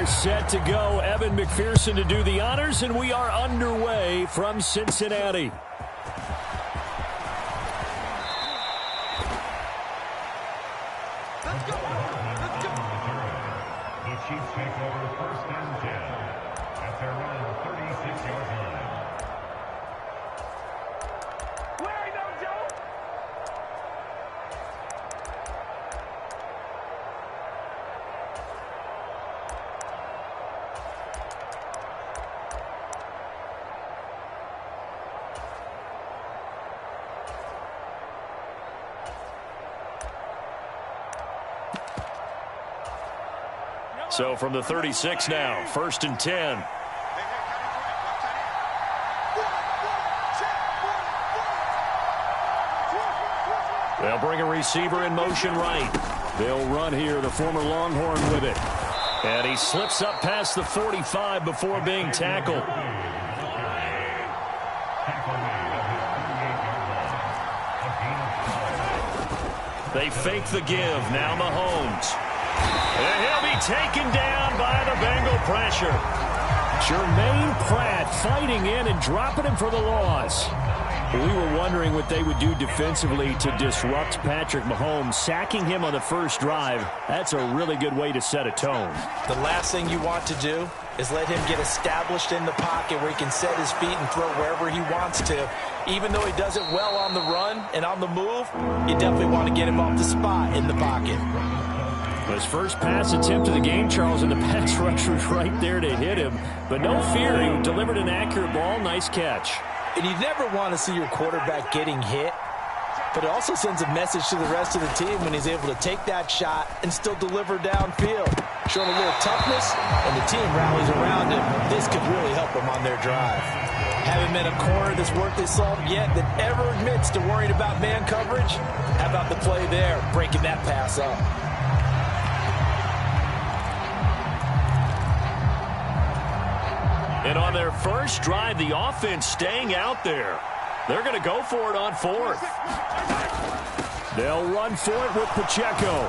are set to go. Evan McPherson to do the honors, and we are underway from Cincinnati. Let's go. Let's go. The Chiefs take over 1st and 10 at their own 36-yard line. Where you go, Joe? So from the 36 now, 1st and 10. They'll bring a receiver in motion right. They'll run here, the former Longhorn with it. And he slips up past the 45 before being tackled. They fake the give. Now Mahomes. And he'll be taken down by the Bengal pressure. Jermaine Pratt fighting in and dropping him for the loss. We were wondering what they would do defensively to disrupt Patrick Mahomes. Sacking him on the first drive, that's a really good way to set a tone. The last thing you want to do is let him get established in the pocket where he can set his feet and throw wherever he wants to. Even though he does it well on the run and on the move, you definitely want to get him off the spot in the pocket. His first pass attempt of the game, Charles, and the pass rush was right there to hit him. But no fear, he delivered an accurate ball. Nice catch. And you never want to see your quarterback getting hit, but it also sends a message to the rest of the team when he's able to take that shot and still deliver downfield. Showing a little toughness, and the team rallies around him. This could really help them on their drive. Haven't met a corner that's worth his salt yet that ever admits to worrying about man coverage. How about the play there, breaking that pass up? And on their first drive, the offense staying out there. They're going to go for it on 4th. They'll run for it with Pacheco.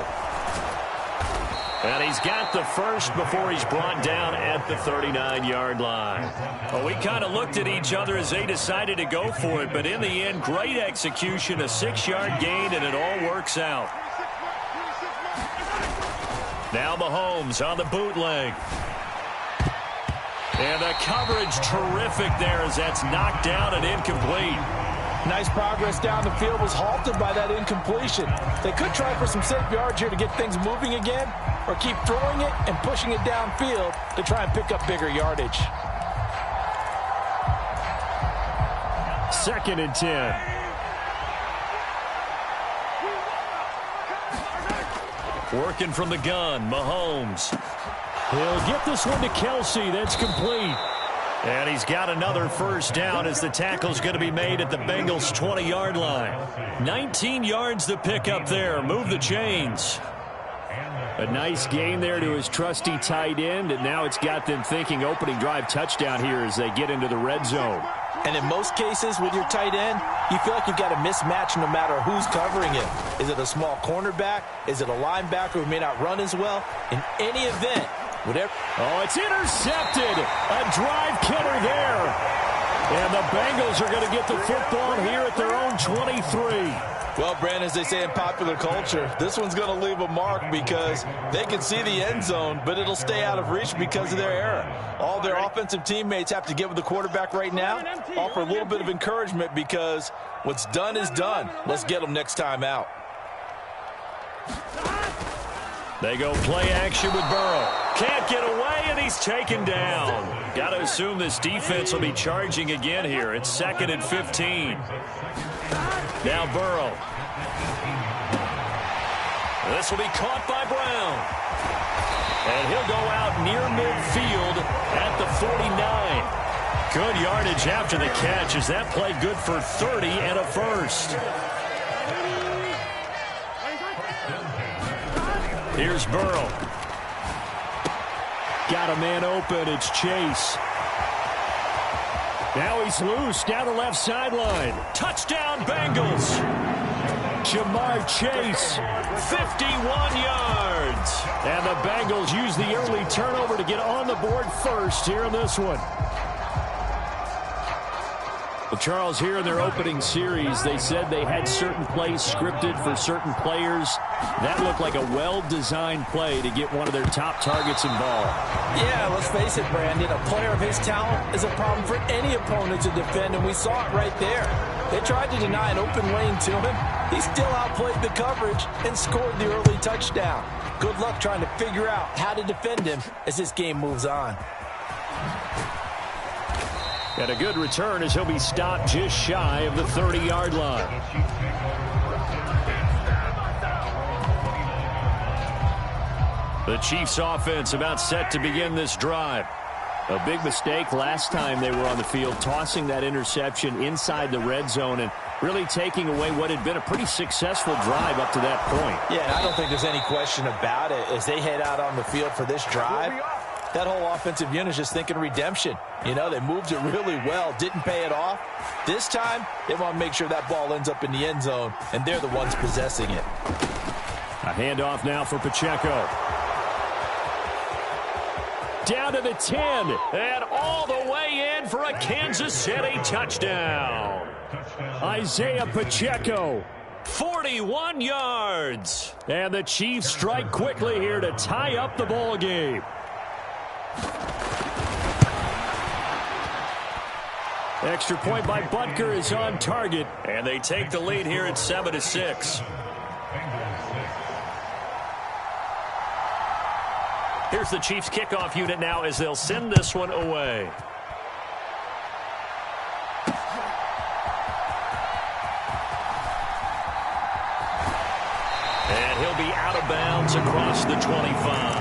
And he's got the first before he's brought down at the 39-yard line. Well, we kind of looked at each other as they decided to go for it, but in the end, great execution, a 6-yard gain, and it all works out. Now Mahomes on the bootleg. And the coverage terrific there as that's knocked down and incomplete. Nice progress down the field was halted by that incompletion. They could try for some safe yards here to get things moving again, or keep throwing it and pushing it downfield to try and pick up bigger yardage. 2nd and 10. Working from the gun, Mahomes. He'll get this one to Kelsey. That's complete. And he's got another first down as the tackle's going to be made at the Bengals' 20-yard line. 19 yards to pick up there. Move the chains. A nice gain there to his trusty tight end, and now it's got them thinking opening drive touchdown here as they get into the red zone. And in most cases with your tight end, you feel like you've got a mismatch no matter who's covering it. Is it a small cornerback? Is it a linebacker who may not run as well? In any event, whatever. Oh, it's intercepted. A drive killer there. And the Bengals are going to get the football here at their own 23. Well, Brandon, as they say in popular culture, this one's going to leave a mark because they can see the end zone, but it'll stay out of reach because of their error. All their offensive teammates have to get with the quarterback right now, offer a little bit of encouragement because what's done is done. Let's get them next time out. They go play action with Burrow. Can't get away, and he's taken down. Got to assume this defense will be charging again here. It's 2nd and 15. Now Burrow. This will be caught by Brown. And he'll go out near midfield at the 49. Good yardage after the catch. Is that play good for 30 and a first? Here's Burrow. Got a man open. It's Chase. Now he's loose down the left sideline. Touchdown, Bengals. Jamar Chase, 51 yards. And the Bengals use the early turnover to get on the board first here in this one. Well, Charles, here in their opening series, they said they had certain plays scripted for certain players. That looked like a well-designed play to get one of their top targets involved. Yeah, let's face it, Brandon. A player of his talent is a problem for any opponent to defend, and we saw it right there. They tried to deny an open lane to him. He still outplayed the coverage and scored the early touchdown. Good luck trying to figure out how to defend him as this game moves on. And a good return as he'll be stopped just shy of the 30-yard line. The Chiefs offense about set to begin this drive. A big mistake last time they were on the field, tossing that interception inside the red zone and really taking away what had been a pretty successful drive up to that point. Yeah, I don't think there's any question about it. As they head out on the field for this drive, that whole offensive unit is just thinking redemption. You know, they moved it really well, didn't pay it off. This time, they want to make sure that ball ends up in the end zone, and they're the ones possessing it. A handoff now for Pacheco. Down to the 10, and all the way in for a Kansas City touchdown. Isaiah Pacheco, 41 yards. And the Chiefs strike quickly here to tie up the ball game. Extra point by Butker is on target, and they take the lead here at 7-6. Here's the Chiefs kickoff unit now as they'll send this one away. And he'll be out of bounds across the 25.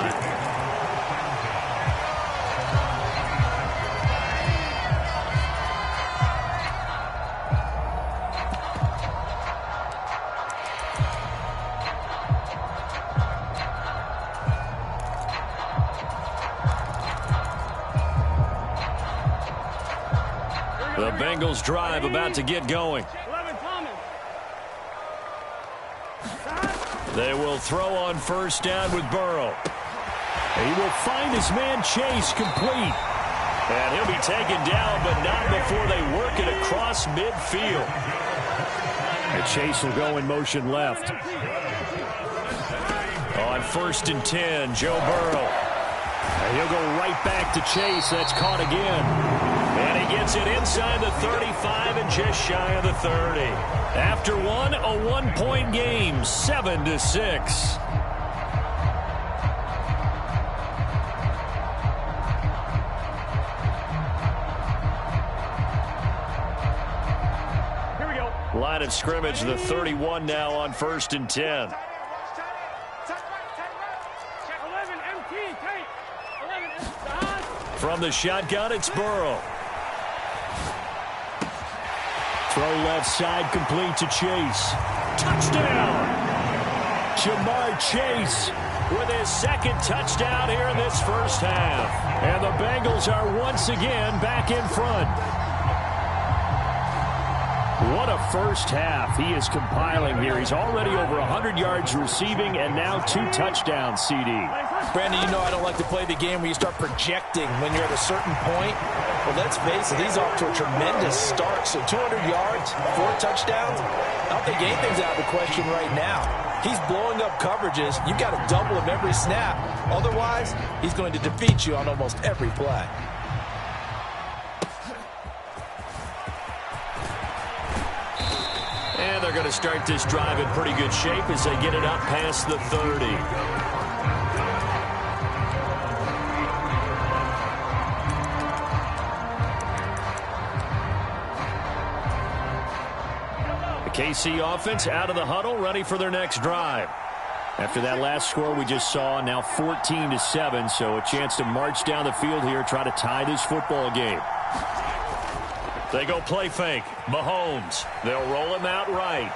The Bengals drive about to get going. They will throw on first down with Burrow. He will find his man Chase complete. And he'll be taken down, but not before they work it across midfield. And Chase will go in motion left. On 1st and 10, Joe Burrow. And he'll go right back to Chase. That's caught again. And he gets it inside the 35 and just shy of the 30. After one, a one-point game, 7-6. Here we go. Line of scrimmage, the 31 now on 1st and 10. From the shotgun, it's Burrow. Throw left side, complete to Chase. Touchdown! Jamar Chase with his second touchdown here in this first half. And the Bengals are once again back in front. What a first half he is compiling here. He's already over 100 yards receiving and now 2 touchdowns, CD. Brandon, you know I don't like to play the game where you start projecting when you're at a certain point. But let's face it, he's off to a tremendous start. So 200 yards, 4 touchdowns. I don't think anything's out of the question right now. He's blowing up coverages. You've got to double him every snap. Otherwise, he's going to defeat you on almost every play. And they're going to start this drive in pretty good shape as they get it up past the 30. The KC offense out of the huddle, ready for their next drive. After that last score we just saw, now 14-7, so a chance to march down the field here, try to tie this football game. They go play fake. Mahomes. They'll roll him out right.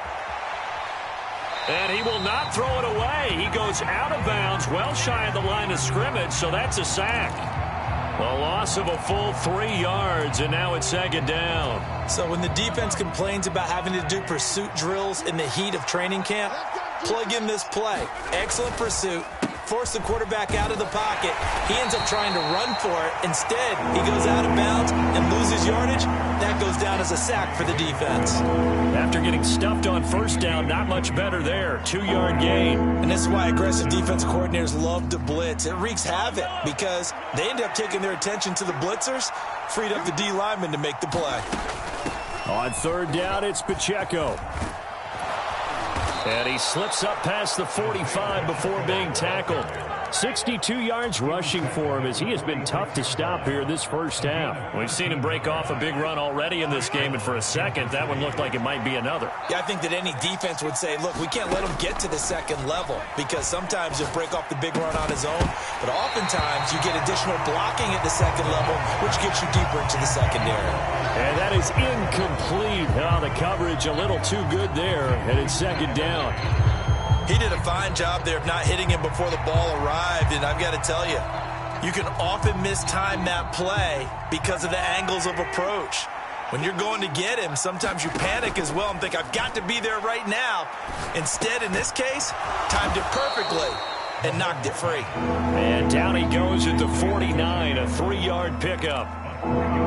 And he will not throw it away. He goes out of bounds, well shy of the line of scrimmage, so that's a sack. A loss of a full 3 yards, and now it's second down. So when the defense complains about having to do pursuit drills in the heat of training camp, plug in this play. Excellent pursuit. Force the quarterback out of the pocket. He ends up trying to run for it. Instead, he goes out of bounds and loses yardage. That goes down as a sack for the defense. After getting stuffed on first down, not much better there. 2-yard gain. And this is why aggressive defensive coordinators love to blitz. It wreaks havoc because they end up taking their attention to the blitzers, freed up the D lineman to make the play. On third down, it's Pacheco. And he slips up past the 45 before being tackled. 62 yards rushing for him as he has been tough to stop here this first half. We've seen him break off a big run already in this game, and for a second, that one looked like it might be another. Yeah, I think that any defense would say, look, we can't let him get to the second level because sometimes he'll break off the big run on his own, but oftentimes you get additional blocking at the second level, which gets you deeper into the secondary. And that is incomplete. Oh, the coverage a little too good there, and it's second down. He did a fine job there of not hitting him before the ball arrived, and I've got to tell you, you can often mistime that play because of the angles of approach. When you're going to get him, sometimes you panic as well and think, I've got to be there right now. Instead, in this case, timed it perfectly and knocked it free. And down he goes at the 49, a 3-yard pickup.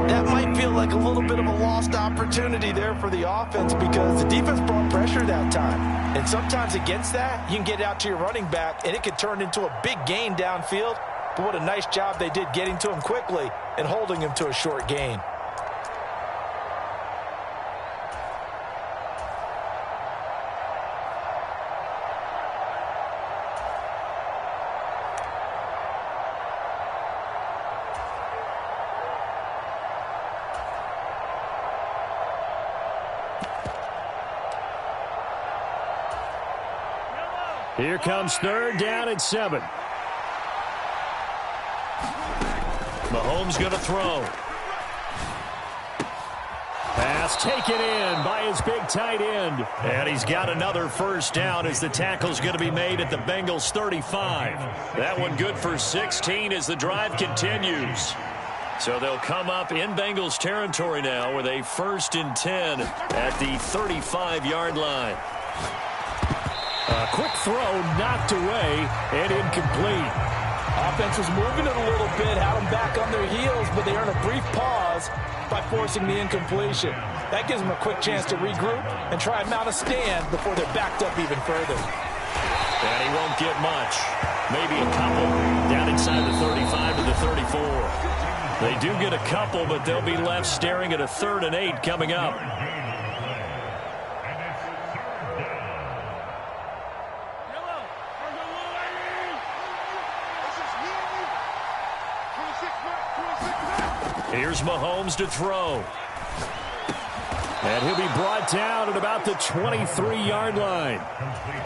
That might feel like a little bit of a lost opportunity there for the offense because the defense brought pressure that time. And sometimes against that, you can get out to your running back, and it could turn into a big gain downfield. But what a nice job they did getting to him quickly and holding him to a short gain. Here comes third down at 7. Mahomes going to throw. Pass taken in by his big tight end. And he's got another first down as the tackle's going to be made at the Bengals 35. That one good for 16 as the drive continues. So they'll come up in Bengals territory now with a 1st and 10 at the 35-yard line. A quick throw knocked away and incomplete. Offense was moving it a little bit, had them back on their heels, but they earn a brief pause by forcing the incompletion. That gives them a quick chance to regroup and try and mount a stand before they're backed up even further. And he won't get much. Maybe a couple down inside the 35 to the 34. They do get a couple, but they'll be left staring at a 3rd and 8 coming up. Here's Mahomes to throw. And he'll be brought down at about the 23-yard line.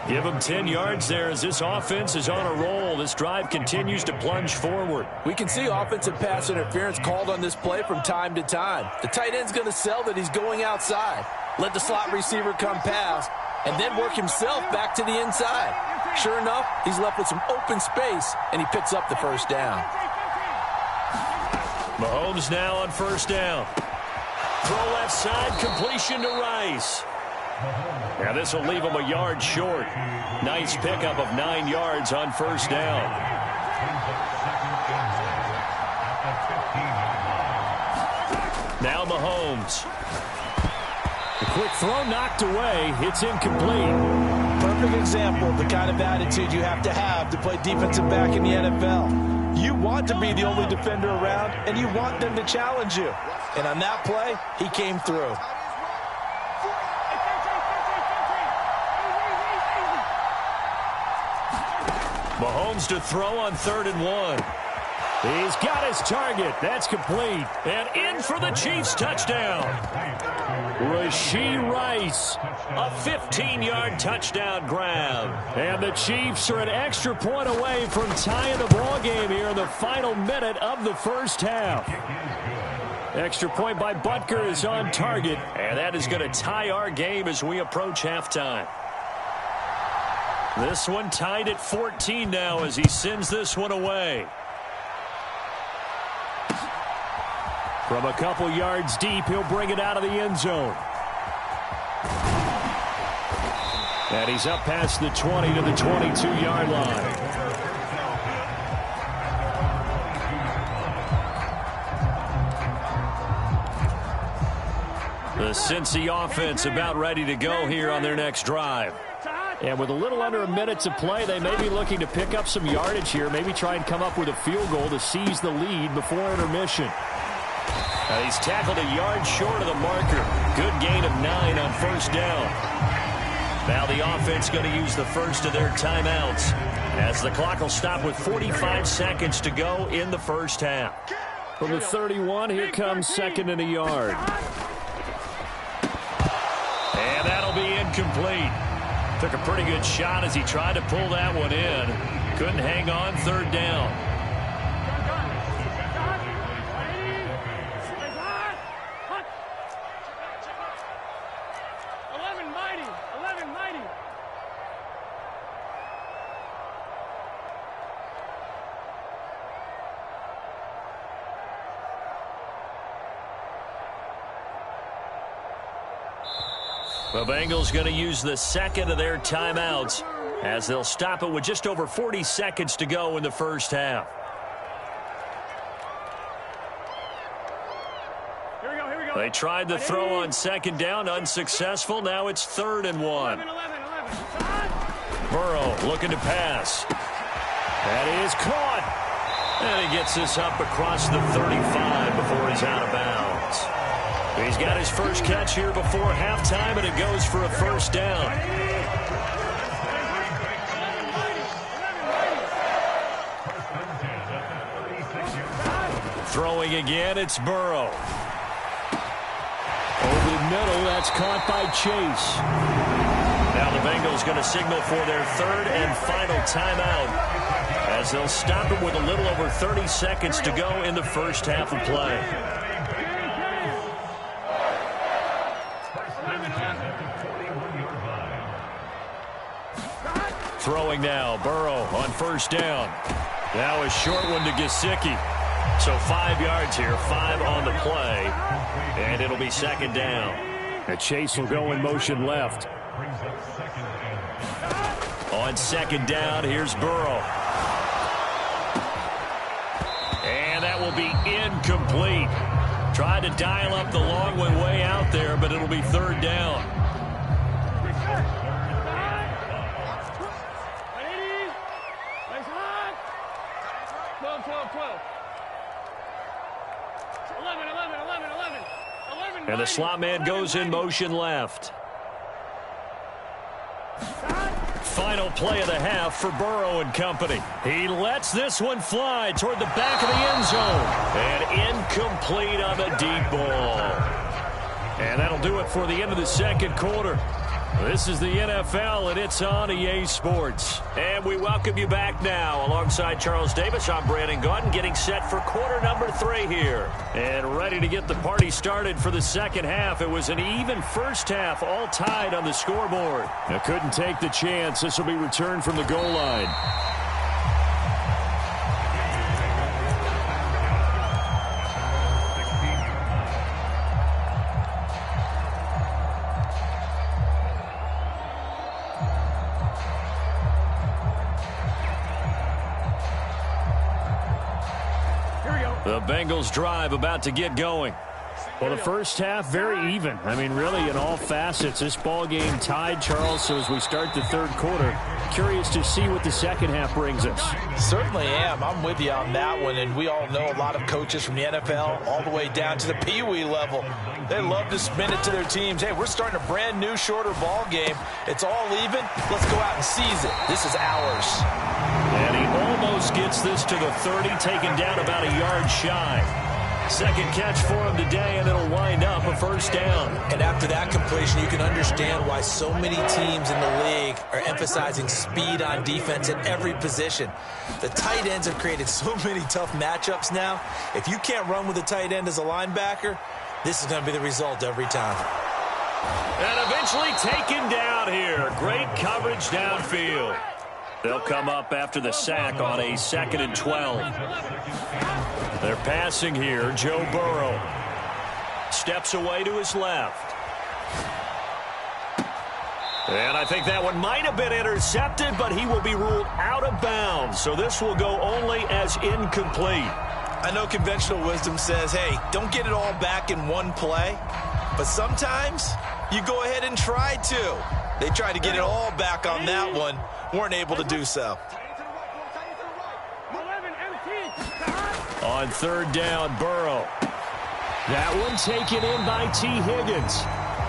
Give him 10 yards there as this offense is on a roll. This drive continues to plunge forward. We can see offensive pass interference called on this play from time to time. The tight end's going to sell that he's going outside. Let the slot receiver come past and then work himself back to the inside. Sure enough, he's left with some open space, and he picks up the first down. Mahomes now on first down. Throw left side, completion to Rice. Now this will leave him a yard short. Nice pickup of 9 yards on first down. Now Mahomes. The quick throw knocked away. It's incomplete. Perfect example of the kind of attitude you have to play defensive back in the NFL. You want to be the only defender around, and you want them to challenge you. And on that play, he came through. Mahomes to throw on 3rd and 1. He's got his target. That's complete. And in for the Chiefs touchdown. Rashee Rice, a 15-yard touchdown grab. And the Chiefs are an extra point away from tying the ball game here in the final minute of the first half. Extra point by Butker is on target. And that is going to tie our game as we approach halftime. This one tied at 14 now as he sends this one away. From a couple yards deep, he'll bring it out of the end zone. And he's up past the 20 to the 22-yard line. The Cincy offense about ready to go here on their next drive. And with a little under a minute to play, they may be looking to pick up some yardage here, maybe try and come up with a field goal to seize the lead before intermission. He's tackled a yard short of the marker. Good gain of 9 on first down. Now the offense going to use the first of their timeouts as the clock will stop with 45 seconds to go in the first half. From the 31, here comes second and a yard. And that'll be incomplete. Took a pretty good shot as he tried to pull that one in. Couldn't hang on, third down. The Bengals going to use the second of their timeouts as they'll stop it with just over 40 seconds to go in the first half. Here we go. They tried the throw on second down, unsuccessful. Now it's 3rd and 1. 11. Burrow looking to pass. That is caught. And he gets this up across the 35 before he's out of bounds. He's got his first catch here before halftime, and it goes for a first down. Throwing again, it's Burrow. Over the middle, that's caught by Chase. Now the Bengals going to signal for their third and final timeout as they'll stop it with a little over 30 seconds to go in the first half of play. Throwing now, Burrow on first down. Now a short one to Gesicki. So 5 yards here, 5 on the play, and it'll be second down. And Chase will go in motion left. On second down, here's Burrow. And that will be incomplete. Tried to dial up the long one way out there, but it'll be third down. 12. 11. And the slot man goes in motion left. Final play of the half for Burrow and company. He lets this one fly toward the back of the end zone. And incomplete on the deep ball. And that'll do it for the end of the second quarter. This is the NFL, and it's on EA Sports. And we welcome you back now. Alongside Charles Davis, I'm Brandon Gaudin, getting set for quarter number 3 here. And ready to get the party started for the second half. It was an even first half, all tied on the scoreboard. Now couldn't take the chance. This will be returned from the goal line. The Bengals drive about to get going. Well, the first half, very even. I mean, really, in all facets, this ball game tied, Charles. So as we start the third quarter, curious to see what the second half brings us. Certainly am. I'm with you on that one. And we all know a lot of coaches from the NFL all the way down to the Pee-wee level. They love to spin it to their teams. Hey, we're starting a brand new, shorter ball game. It's all even. Let's go out and seize it. This is ours. And he almost gets this to the 30, taken down about a yard shy. Second catch for him today, and it'll wind up a first down. And after that completion, you can understand why so many teams in the league are emphasizing speed on defense at every position. The tight ends have created so many tough matchups now. If you can't run with a tight end as a linebacker, this is going to be the result every time. And eventually taken down here. Great coverage downfield. They'll come up after the sack on a 2nd and 12. They're passing here, Joe Burrow. steps away to his left. And I think that one might have been intercepted, but he will be ruled out of bounds. So this will go only as incomplete. I know conventional wisdom says, hey, don't get it all back in one play. But sometimes you go ahead and try to. They tried to get it all back on that one. Weren't able to do so. On third down, Burrow. That one taken in by T. Higgins.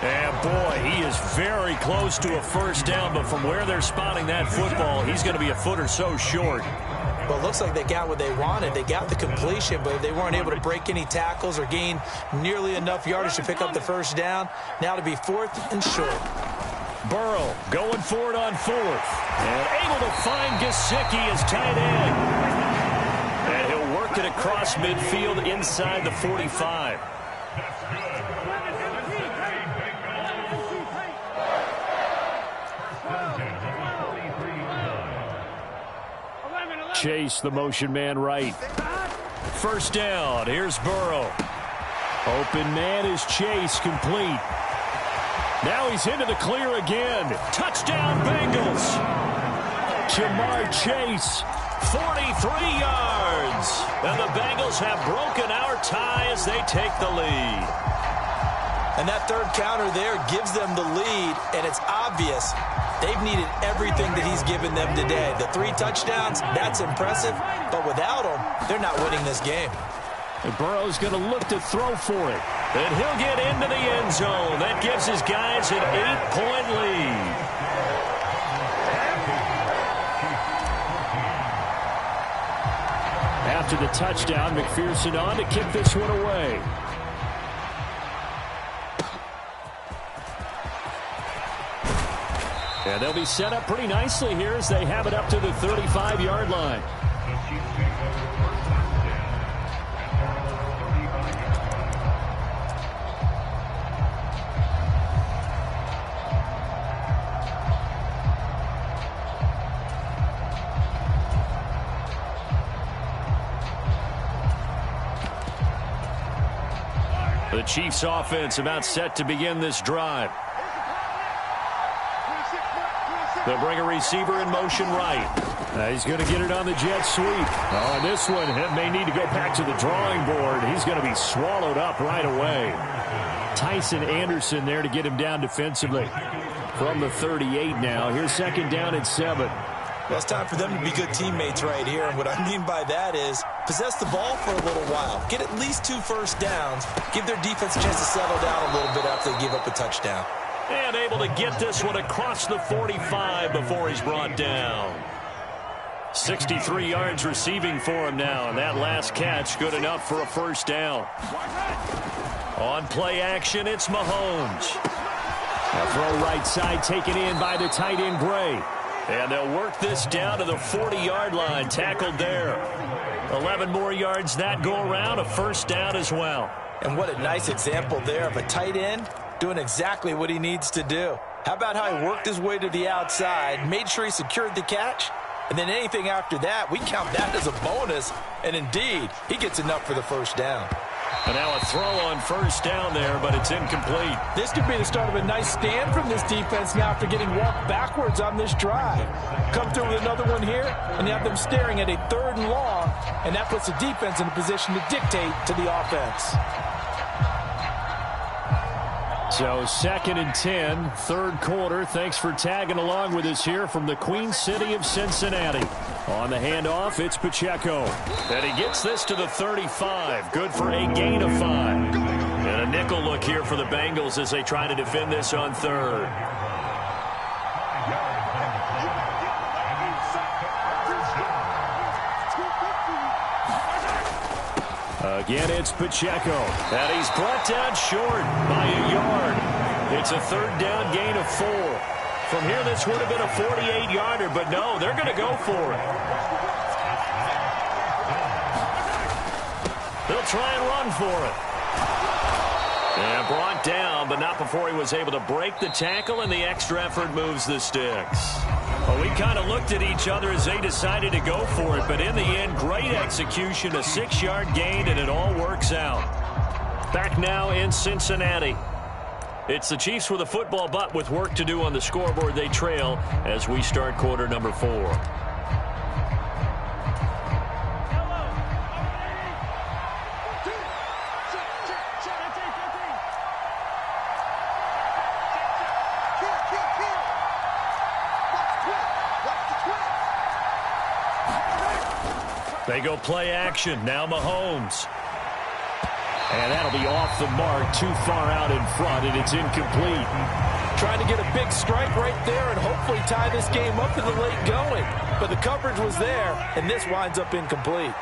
And, boy, he is very close to a first down, but from where they're spotting that football, he's going to be a foot or so short. Well, it looks like they got what they wanted. They got the completion, but they weren't able to break any tackles or gain nearly enough yardage to pick up the first down. Now to be fourth and short. Burrow going for it on fourth. And able to find Gesicki as tight end. And he'll work it across midfield inside the 45. Chase, the motion man right. First down. Here's Burrow. Open man is Chase, complete. Now he's into the clear again. Touchdown, Bengals. Jamar Chase, 43 yards. And the Bengals have broken our tie as they take the lead. And that third counter there gives them the lead, and it's obvious they've needed everything that he's given them today. The 3 touchdowns, that's impressive, but without him, they're not winning this game. And Burrow's going to look to throw for it. And he'll get into the end zone. That gives his guys an 8-point lead. After the touchdown, McPherson on to kick this one away. And they'll be set up pretty nicely here as they have it up to the 35-yard line. The Chiefs offense about set to begin this drive. They'll bring a receiver in motion right. He's going to get it on the jet sweep. On this one, it may need to go back to the drawing board. He's going to be swallowed up right away. Tyson Anderson there to get him down defensively. From the 38 now. Here's second down and 7. Well, it's time for them to be good teammates right here. And what I mean by that is possess the ball for a little while. Get at least 2 first downs. Give their defense a chance to settle down a little bit after they give up a touchdown. And able to get this one across the 45 before he's brought down. 63 yards receiving for him now. And that last catch good enough for a first down. On play action, it's Mahomes. A throw right side taken in by the tight end Gray. And they'll work this down to the 40-yard line. Tackled there. 11 more yards that go around. A first down as well. And what a nice example there of a tight end doing exactly what he needs to do. How about how he worked his way to the outside, made sure he secured the catch, and then anything after that, we count that as a bonus. And indeed, he gets enough for the first down. And now a throw on first down there, but it's incomplete. This could be the start of a nice stand from this defense now after getting walked backwards on this drive. Come through with another one here, and you have them staring at a 3rd and long, and that puts the defense in a position to dictate to the offense. So 2nd and 10, 3rd quarter. Thanks for tagging along with us here from the Queen City of Cincinnati. On the handoff, it's Pacheco. And he gets this to the 35. Good for a gain of 5. And a nickel look here for the Bengals as they try to defend this on 3rd. Again, it's Pacheco. And he's brought down short by a yard. It's a 3rd down gain of 4. From here, this would have been a 48-yarder, but no, they're going to go for it. They'll try and run for it. And brought down, but not before he was able to break the tackle, and the extra effort moves the sticks. Well, we kind of looked at each other as they decided to go for it, but in the end, great execution, a 6-yard gain, and it all works out. Back now in Cincinnati. It's the Chiefs with a football, but with work to do on the scoreboard. They trail as we start quarter number 4. They go play action. Now Mahomes. And that'll be off the mark, too far out in front, and it's incomplete. Trying to get a big strike right there and hopefully tie this game up in the late going. But the coverage was there, and this winds up incomplete.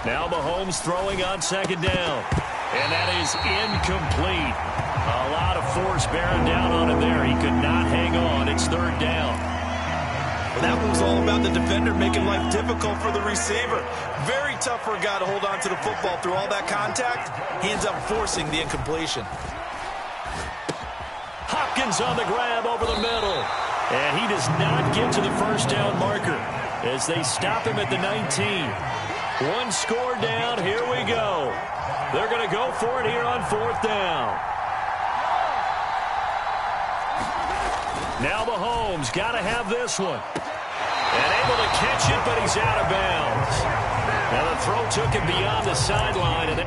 Now Mahomes throwing on second down. And that is incomplete. A lot of force bearing down on him there. He could not hang on. It's third down. That was all about the defender making life difficult for the receiver. Very tough for a guy to hold on to the football through all that contact. He ends up forcing the incompletion. Hopkins on the grab over the middle. And he does not get to the first down marker as they stop him at the 19. One score down. Here we go. They're going to go for it here on fourth down. Now Mahomes got to have this one. And able to catch it, but he's out of bounds. Now the throw took him beyond the sideline. And